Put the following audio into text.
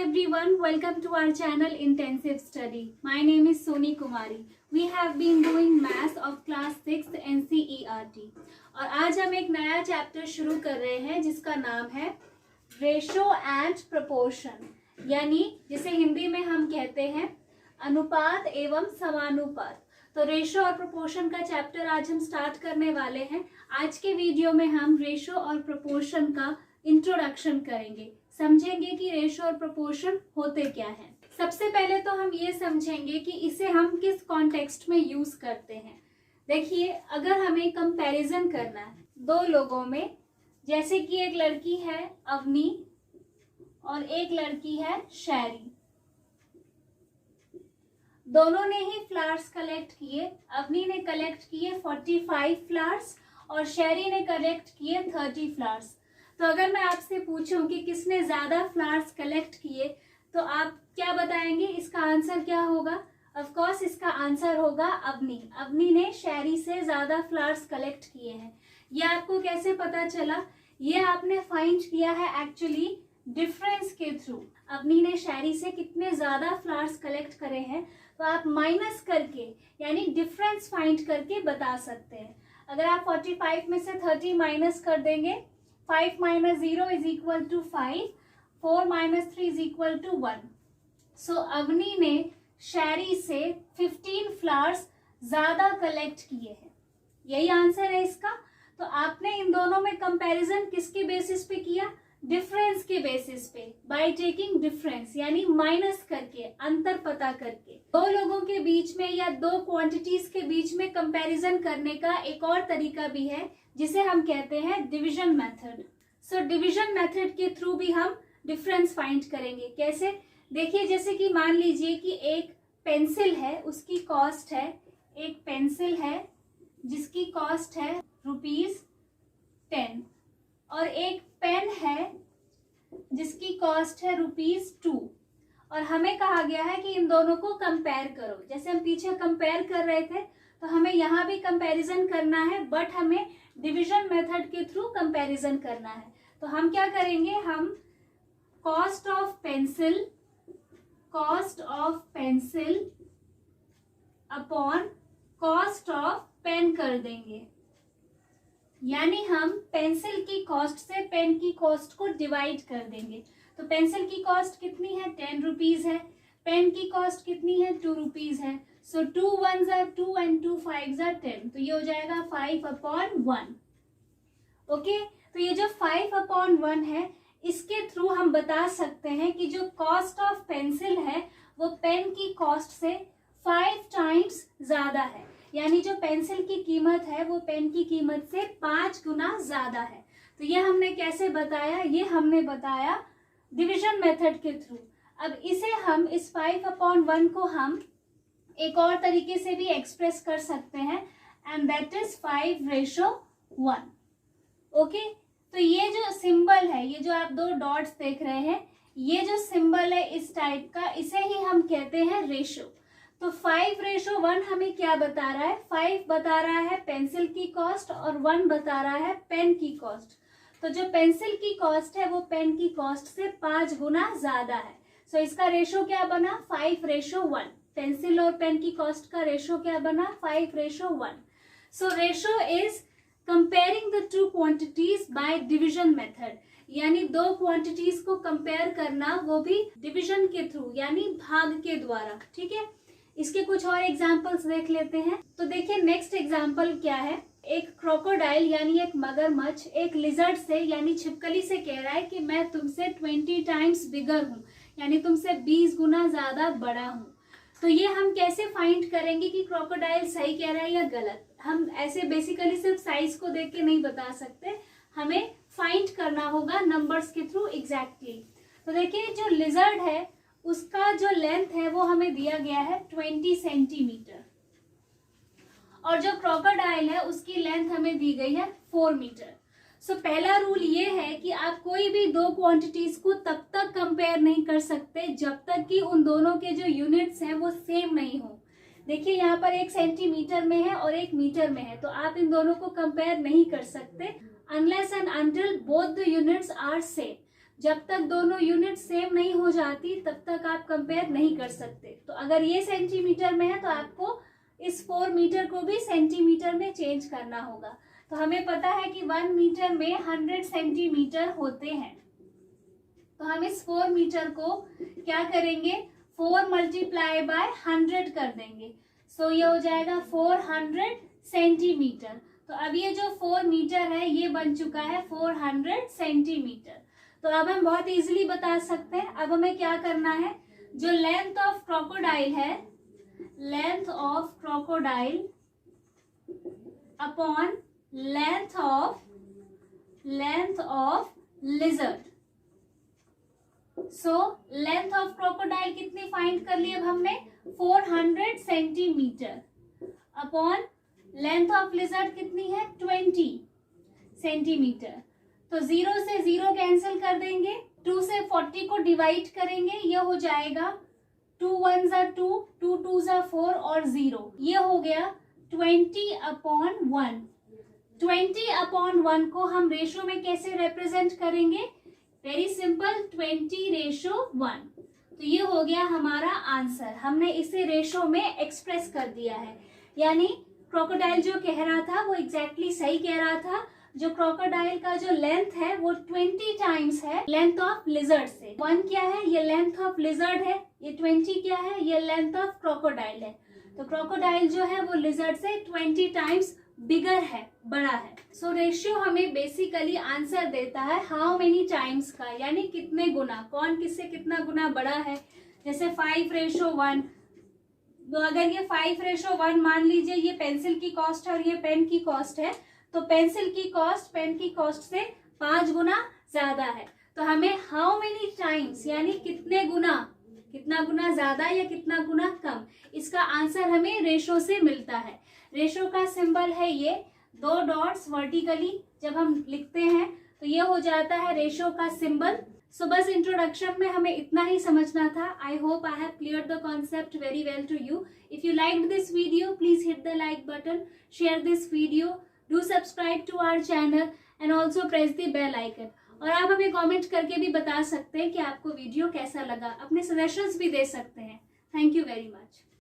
everyone, welcome to our channel Intensive Study. My name is Soni Kumari. We have been doing Maths of Class 6 NCERT और आज हम एक नया chapter शुरू कर रहे हैं जिसका नाम है रेशो एंड प्रोपोर्शन, यानी जिसे हिंदी में हम कहते हैं अनुपात एवं समानुपात। तो रेशो और प्रोपोर्शन का चैप्टर आज हम स्टार्ट करने वाले हैं। आज के वीडियो में हम रेशो और प्रोपोर्शन का इंट्रोडक्शन करेंगे, समझेंगे कि रेशो और प्रोपोर्शन होते क्या हैं। सबसे पहले तो हम ये समझेंगे कि इसे हम किस कॉन्टेक्स्ट में यूज करते हैं। देखिए, अगर हमें कंपैरिजन करना है दो लोगों में, जैसे कि एक लड़की है अवनी और एक लड़की है शैरी, दोनों ने ही फ्लावर्स कलेक्ट किए। अवनी ने कलेक्ट किए 45 फ्लावर्स और शैरी ने कलेक्ट किए 30 फ्लावर्स। तो अगर मैं आपसे पूछूं कि किसने ज्यादा फ्लावर्स कलेक्ट किए तो आप क्या बताएंगे? इसका आंसर क्या होगा? ऑफ कोर्स इसका आंसर होगा अवनी। अवनी ने शैरी से ज्यादा फ्लावर्स कलेक्ट किए हैं। ये आपको कैसे पता चला? ये आपने फाइंड किया है एक्चुअली डिफरेंस के थ्रू। अवनी ने शैरी से कितने ज्यादा फ्लावर्स कलेक्ट करे हैं तो आप माइनस करके यानी डिफरेंस फाइंड करके बता सकते हैं। अगर आप 45 में से 30 माइनस कर देंगे, 5 minus 0 is equal to 5, 4 minus 3 is equal to 1। So Avni ने शैरी से 15 फ्लावर्स ज्यादा कलेक्ट किए हैं। यही आंसर है इसका। तो आपने इन दोनों में कंपैरिजन किसके बेसिस पे किया? डिफरेंस के बेसिस पे, बाय टेकिंग डिफरेंस यानी माइनस करके, अंतर पता करके। दो लोगों के बीच में या दो क्वांटिटीज के बीच में कंपैरिजन करने का एक और तरीका भी है जिसे हम कहते हैं division method. So division method के थ्रू भी हम डिफरेंस फाइंड करेंगे। कैसे? देखिए, जैसे कि मान लीजिए कि एक पेंसिल है, उसकी कॉस्ट है, एक पेंसिल है जिसकी कॉस्ट है ₹10 और एक पेन है जिसकी कॉस्ट है ₹2 और हमें कहा गया है कि इन दोनों को कंपेयर करो। जैसे हम पीछे कंपेयर कर रहे थे तो हमें यहाँ भी कंपैरिजन करना है, बट हमें डिवीजन मेथड के थ्रू कंपैरिजन करना है। तो हम क्या करेंगे? हम cost of pencil upon cost of pen कर देंगे, यानी हम पेंसिल की कॉस्ट से पेन की कॉस्ट को डिवाइड कर देंगे। तो पेंसिल की कॉस्ट कितनी है? 10 रुपीज है। पेन की कॉस्ट कितनी है? 2 रुपीज है। सो 2 1s are 2 and 2 5s are 10। तो ये हो जाएगा 5/1। ओके, तो ये जो 5/1 है इसके थ्रू हम बता सकते हैं कि जो कॉस्ट ऑफ पेंसिल है वो पेन की कॉस्ट से 5 टाइम्स ज्यादा है, यानी जो पेंसिल की कीमत है वो पेन की कीमत से 5 गुना ज्यादा है। तो ये हमने कैसे बताया? ये हमने बताया डिवीजन मेथड के थ्रू। अब इसे हम इस 5/1 को हम एक और तरीके से भी एक्सप्रेस कर सकते हैं एंड दैट इज 5:1। ओके, तो ये जो सिंबल है, ये जो आप दो डॉट्स देख रहे हैं, ये जो सिंबल है इस टाइप का, इसे ही हम कहते हैं रेशो। तो 5:1 हमें क्या बता रहा है? 5 बता रहा है पेंसिल की कॉस्ट और 1 बता रहा है पेन की कॉस्ट। तो जो पेंसिल की कॉस्ट है वो पेन की कॉस्ट से 5 गुना ज्यादा है। सो इसका रेशो क्या बना? 5:1। पेंसिल और पेन की कॉस्ट का रेशो क्या बना? 5:1। So ratio is comparing the two quantities by division method, यानी दो क्वांटिटीज को कंपेयर करना, वो भी डिवीजन के थ्रू यानी भाग के द्वारा। ठीक है, इसके कुछ और एग्जांपल्स देख लेते हैं। तो देखिए, नेक्स्ट एग्जांपल क्या है? एक क्रोकोडाइल यानी एक मगरमच्छ एक लिजर्ड से यानी छिपकली से कह रहा है कि मैं तुमसे 20 टाइम्स बिगर हूँ, यानी तुमसे 20 गुना ज्यादा बड़ा हूँ। तो ये हम कैसे फाइंड करेंगे कि क्रोकोडाइल सही कह रहा है या गलत? हम ऐसे बेसिकली सिर्फ साइज को देख के नहीं बता सकते, हमें फाइंड करना होगा नंबर्स के थ्रू एग्जैक्टली। तो देखिए, जो लिजर्ड है उसका जो लेंथ है वो हमें दिया गया है 20 सेंटीमीटर और जो क्रोकोडाइल है उसकी लेंथ हमें दी गई है 4 मीटर। सो पहला रूल ये है कि आप कोई भी दो क्वांटिटीज को तब तक कंपेयर नहीं कर सकते जब तक कि उन दोनों के जो यूनिट्स हैं वो सेम नहीं हो। देखिए, यहाँ पर 1 सेंटीमीटर में है और 1 मीटर में है, तो आप इन दोनों को कंपेयर नहीं कर सकते unless and until both the units are same. जब तक दोनों यूनिट सेम नहीं हो जाती तब तक आप कंपेयर नहीं कर सकते। तो अगर ये सेंटीमीटर में है तो आपको इस 4 मीटर को भी सेंटीमीटर में चेंज करना होगा। तो हमें पता है कि 1 मीटर में 100 सेंटीमीटर होते हैं। तो हम इस 4 मीटर को क्या करेंगे, 4 मल्टीप्लाई बाय 100 कर देंगे। सो ये हो जाएगा 400 सेंटीमीटर। तो अब ये जो 4 मीटर है ये बन चुका है 400 सेंटीमीटर। तो अब हम बहुत इजीली बता सकते हैं। अब हमें क्या करना है, जो लेंथ ऑफ क्रोकोडाइल है, length of crocodile upon length of lizard. So length of crocodile कितनी फाइंड कर ली अब हमने, 400 centimetre upon length of lizard कितनी है, 20 सेंटीमीटर। तो 0 से 0 कैंसिल कर देंगे, 2 से 40 को डिवाइड करेंगे, ये हो जाएगा 2 1 ज़ा 2, 2 2 ज़ा 4 और 0, ये हो गया 20/1। 20/1 को हम रेशो में कैसे रिप्रेजेंट करेंगे, वेरी सिंपल, 20:1। तो ये हो गया हमारा आंसर। हमने इसे रेशो में एक्सप्रेस कर दिया है। यानी क्रोकोडाइल जो कह रहा था वो एग्जैक्टली सही कह रहा था। जो क्रोकोडाइल का जो लेंथ है वो 20 टाइम्स है लेंथ ऑफ लिजर्ड से। 1 क्या है, ये लेंथ ऑफ लिजर्ड है, ये 20 क्या है, ये लेंथ ऑफ क्रोकोडाइल है। तो क्रोकोडाइल जो है वो लिजर्ड से 20 टाइम्स बिगर है, बड़ा है। सो रेशियो हमें बेसिकली आंसर देता है हाउ मेनी टाइम्स का, यानी कितने गुना, कौन किससे कितना गुना बड़ा है। जैसे 5:1। तो अगर ये 5:1 मान लीजिए ये पेंसिल की कॉस्ट है और ये पेन की कॉस्ट है, तो पेंसिल की कॉस्ट पेन की कॉस्ट से 5 गुना ज्यादा है। तो हमें हाउ मेनी टाइम्स यानी कितने गुना, कितना गुना ज्यादा या कितना गुना कम, इसका आंसर हमें रेशो से मिलता है। रेशो का सिंबल है ये 2 डॉट्स वर्टिकली जब हम लिखते हैं तो ये हो जाता है रेशो का सिंबल। सो बस इंट्रोडक्शन में हमें इतना ही समझना था। I hope I have cleared the concept very well to you. If you liked this video please hit the like button, share this video, do subscribe to our channel and also press the bell icon. और आप हमें comment करके भी बता सकते हैं कि आपको वीडियो कैसा लगा, अपने सजेशंस भी दे सकते हैं। Thank you very much.